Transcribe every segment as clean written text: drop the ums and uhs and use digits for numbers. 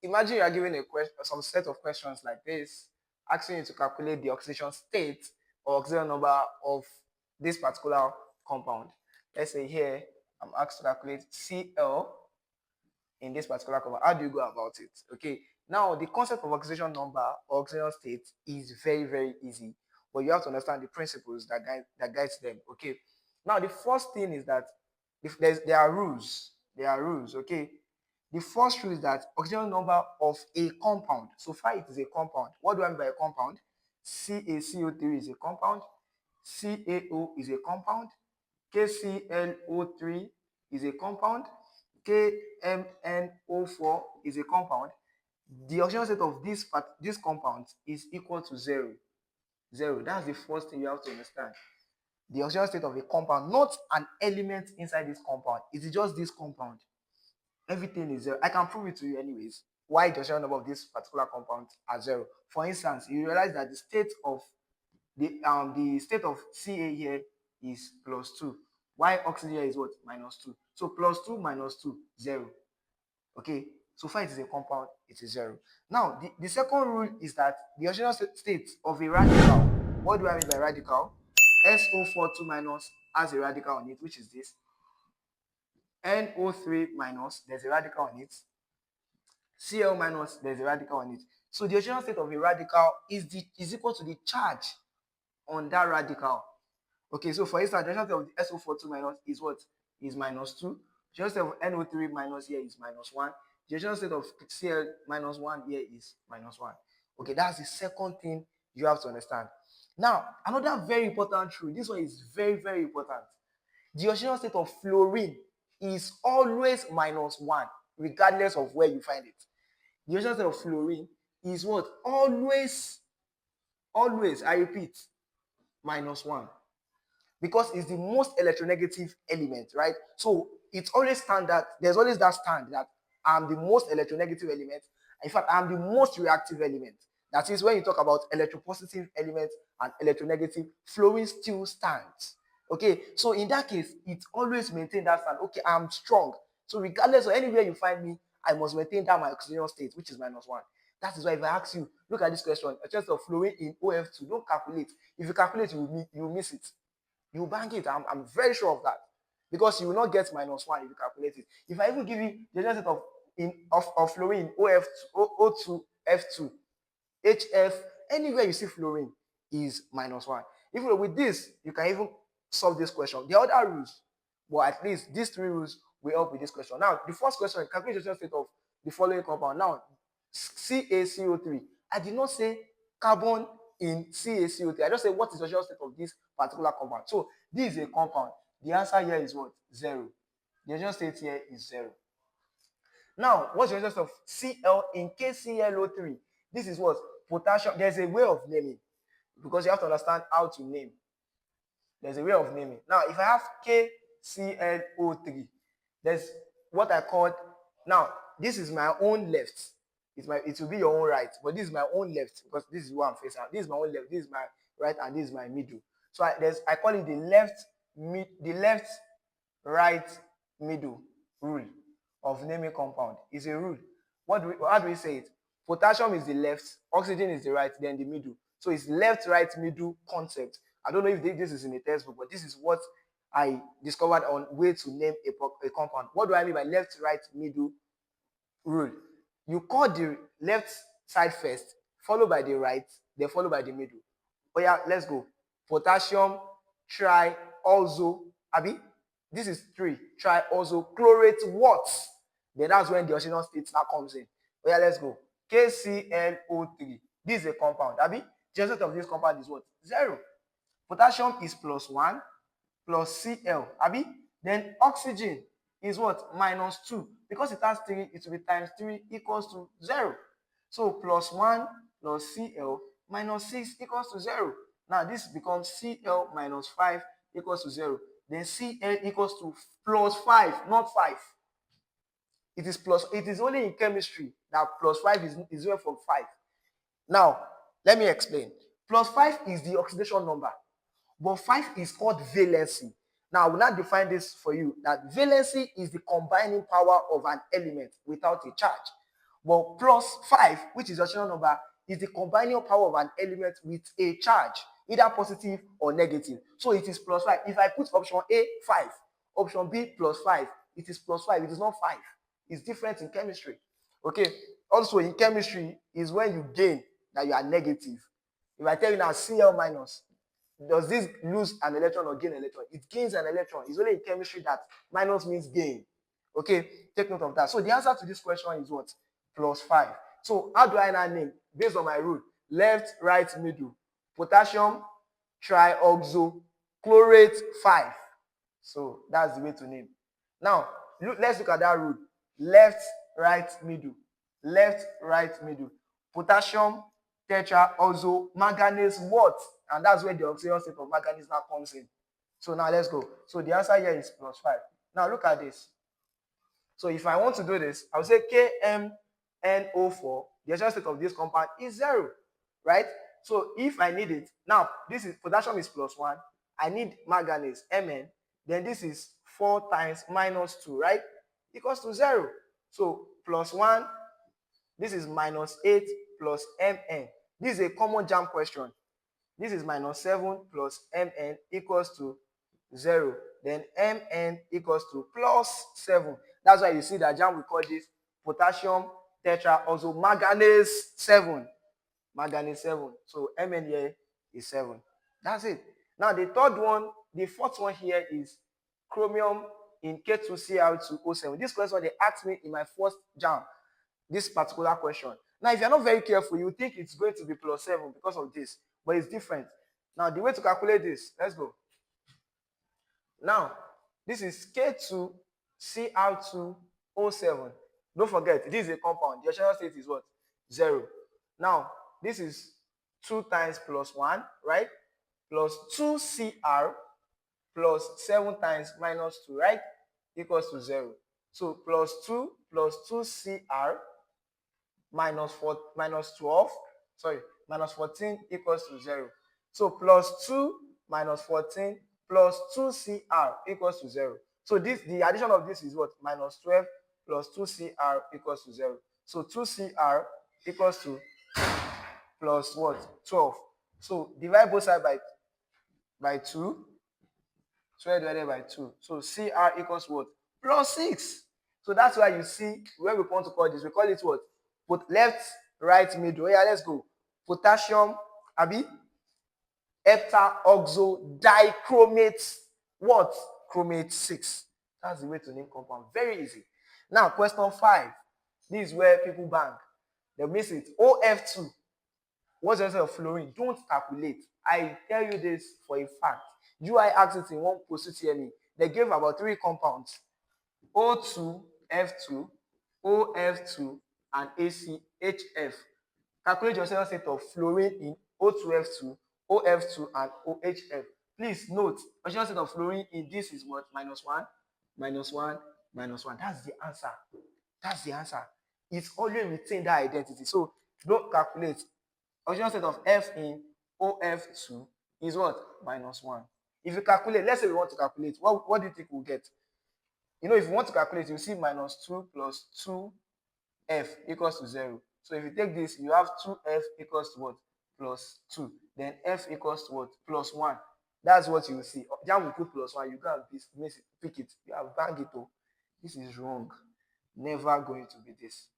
imagine you are given a question, some set of questions like this, asking you to calculate the oxidation state or oxidation number of this particular compound. Let's say here, I'm asked to calculate Cl in this particular compound. How do you go about it? Okay. Now, the concept of oxidation number or oxidation state is very, very easy, but you have to understand the principles that guides them. Okay. Now, the first thing is that if there are rules. There are rules. Okay. The first rule is that oxidation number of a compound. So far, it is a compound. What do I mean by a compound? CaCO3 is a compound. CaO is a compound. KClO3 is a compound. KMnO4 is a compound. The oxidation state of this compound is equal to 0. 0. That's the first thing you have to understand. The oxidation state of a compound, not an element inside this compound. It is just this compound. Everything is 0. I can prove it to you anyways. Why the oxidation number of this particular compound are 0. For instance, you realize that the state of Ca here is +2. Why oxygen here is what? -2. So +2 - 2, 0. Okay, so far it is a compound, it is 0. Now, the second rule is that the oxidation state of a radical, what do I mean by radical? SO42- has a radical on it, which is this. NO3-, there's a radical on it. Cl-, there's a radical on it. So the oxidation state of a radical is equal to the charge on that radical. Okay, so for instance, the oxidation state of the SO42- is what? Is -2. The oxidation state of NO3- here is -1. The oxidation state of Cl-1 here is -1. Okay, that's the second thing you have to understand. Now, another very important rule, this one is very, very important. The oxidation state of fluorine is always -1, regardless of where you find it. The oxidation state of fluorine is what? Always, I repeat, -1. Because it's the most electronegative element, right? So it's always standard. There's always that stand that I'm the most electronegative element. In fact, I'm the most reactive element. That is when you talk about electropositive elements and electronegative, fluorine still stands. Okay, so in that case, it always maintain that stand. Okay, I'm strong. So regardless of anywhere you find me, I must maintain that my oxidation state, which is -1. That is why if I ask you, look at this question, a chance of fluorine in OF2, don't calculate. If you calculate, you will miss it. You bank it. I'm very sure of that. Because you will not get -1 if you calculate it. If I even give you the state of fluorine OF2, O2F2, HF, anywhere you see fluorine is -1. Even with this, you can even solve this question. The other rules, but at least these 3 rules will help with this question. Now, the first question, calculate the state of the following compound. Now, CaCO3. I did not say carbon in CaCO3. I just say what is the state of this particular compound. So this is a compound. The answer here is what? 0. The oxidation state here is 0. Now, what's the state of Cl in KClO3? This is what? Potassium. There's a way of naming because you have to understand how to name. There's a way of naming. Now, if I have KClO3, there's what I call, now, this is my own left. It will be your own right, but this is my own left because this is what I'm facing. This is my own left, this is my right, and this is my middle. So I call it the left, right, middle rule of naming compound. It's a rule. How do we say it? Potassium is the left, oxygen is the right, then the middle. So it's left, right, middle concept. I don't know if this is in a textbook, but this is what I discovered on way to name a compound. What do I mean by left, right, middle rule? You call the left side first, followed by the right, then followed by the middle. Oh yeah, let's go. Potassium, triazo, Abi. This is 3. Triazo chlorate what? Then that's when the oxidation state now comes in. Oh yeah, let's go. KClO3. This is a compound, Abi. The result of this compound is what? 0. Potassium is +1 plus Cl, Abi. Then oxygen is what? -2. Because it has 3, it will be times 3 equals to 0. So +1 plus Cl -6 equals to 0. Now this becomes Cl -5 equals to 0. Then Cl equals to +5, not 5. It is only in chemistry that +5 is 0 from 5. Now, let me explain. +5 is the oxidation number, but 5 is called valency. Now, I will not define this for you, that valency is the combining power of an element without a charge. But plus 5, which is the rational number, is the combining power of an element with a charge, either positive or negative. So it is plus 5. If I put option A, 5, option B, plus 5, it is plus 5. It is not 5. It's different in chemistry. Okay. Also in chemistry is when you gain that you are negative. If I tell you now Cl minus, does this lose an electron or gain an electron? It gains an electron. It's only in chemistry that minus means gain. Okay, take note of that. So the answer to this question is what? Plus 5. So how do I now name? Based on my rule, left, right, middle. Potassium trioxochlorate 5. So that's the way to name. Now, let's look at that rule. Left, right, middle. Left, right, middle. Potassium tetraoxo manganese what? And that's where the oxidation state of manganese now comes in. So now let's go. So the answer here is plus 5. Now look at this. So if I want to do this, I will say KMNO4, the oxidation state of this compound is 0, right? So if I need it, now this is potassium is plus 1. I need manganese, Mn. Then this is 4 times minus 2, right? Equals to 0. So plus 1, this is minus 8 plus Mn. This is a common JAMB question. This is minus 7 plus Mn equals to 0. Then Mn equals to plus 7. That's why you see that JAMB we call this potassium tetraoxo manganese 7. Manganese 7. So Mn here is 7. That's it. Now the third one, the fourth one here is chromium in K2Cl2O7. This question they asked me in my first JAMB. This particular question. Now, if you're not very careful, you think it's going to be plus 7 because of this, but it's different. Now, the way to calculate this, let's go. Now, this is K2Cl2O7. Don't forget, this is a compound. The oxidation state is what? 0. Now, this is 2 times plus 1, right? Plus 2Cr plus 7 times minus 2, right? Equals to 0. So, plus 2 plus 2Cr minus 12, minus 14 equals to 0. So plus 2 minus 14 plus 2Cr equals to 0. So the addition of this is what? Minus 12 plus 2Cr equals to 0. So 2Cr equals to plus what? 12. So divide both sides by 2. 12 divided by 2. So Cr equals what? Plus 6. So that's why you see where we want to call this. We call it what? Put left, right, middle. Yeah, let's go. Potassium, heptaoxo dichromate, what? Chromate 6. That's the way to name compound. Very easy. Now, question 5. This is where people bang. They miss it. OF2. What's the answer of fluorine? Don't calculate. I tell you this for a fact. UI asked it in one post TME. They gave about 3 compounds. O2, F2, OF2, and ACHF. Calculate your oxidation state of fluorine in O2F2, OF2, and OHF. Please note, oxidation state of fluorine in this is what? Minus 1, minus 1, minus 1. That's the answer. That's the answer. It's always retain that identity. So don't calculate. Oxidation state of F in OF2 is what? Minus 1. If you calculate, let's say we want to calculate, what do you think we'll get? You know, if you want to calculate, you see minus 2 plus 2F equals to 0. So if you take this, you have 2F equals to what? Plus 2. Then F equals to what? Plus 1. That's what you will see. Then we put plus 1. You can't miss it, pick it. You have bang it. Oh, this is wrong. Never going to be this.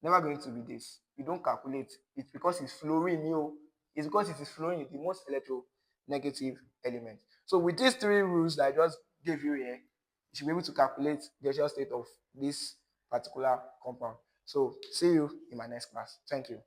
Never going to be this. You don't calculate. It's because it's fluorine. It's because it is fluorine, the most electronegative element. So with these 3 rules that I just gave you here, you should be able to calculate the oxidation state of this particular compound. So see you in my next class. Thank you.